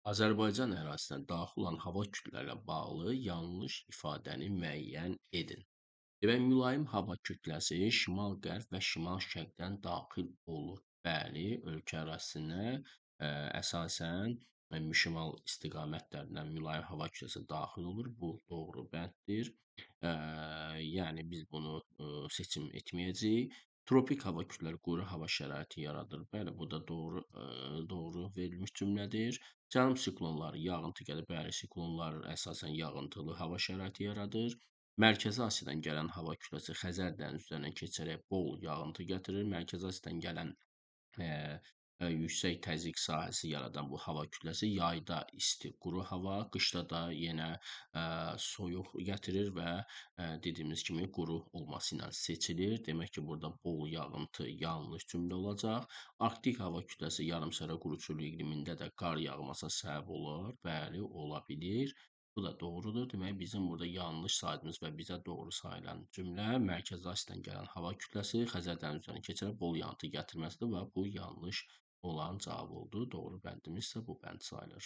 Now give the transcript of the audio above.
Azərbaycan ərazisinə daxil olan hava kütlələri ilə bağlı yanlış ifadəni müəyyən edin. Demək, mülayim hava kütləsi şimal-qərb və şimal-şərqdən daxil olur. Bəli, ölkə ərazisinə əsasən şimal istiqamətlərindən mülayim hava kütləsi daxil olur. Bu doğru bənddir. Yəni biz bunu seçim etməyəcəyik. Tropik hava kütlələri quru hava şəraiti yaradır. Bəli, bu da doğru verilmiş cümlədir. Cənub siklonları yağıntı gəlir. Bəli, siklonlar əsasən yağıntılı hava şəraiti yaradır. Mərkəzi Asiyadan gələn hava kütləsi Xəzər dənizi üzərindən keçərək bol yağıntı gətirir. Mərkəzi Asiyadan gələn eee, yüksək təzyiq sahəsi yaradan bu hava kütləsi yayda isti, quru hava, qışda da yenə soyuq gətirir və dediyimiz kimi quru olması ilə seçilir. Demək ki, burada bol yağıntı yanlış cümlə olacaq. Arktik hava kütləsi yarımşara quruçuluq iqlimində də qar yağmasına səbəb olur. Bəli, ola bilir. Bu da doğrudur. Demək, bizim burada yanlış saydığımız və bizə doğru sayılan cümlə Mərkəzi Asiyadan gələn hava kütləsi Xəzər dənizi üzərindən keçərək bol yağıntı gətirməsidir və bu yanlış olan cavab oldu. Doğru bəndimiz isə bu bənd sayılır.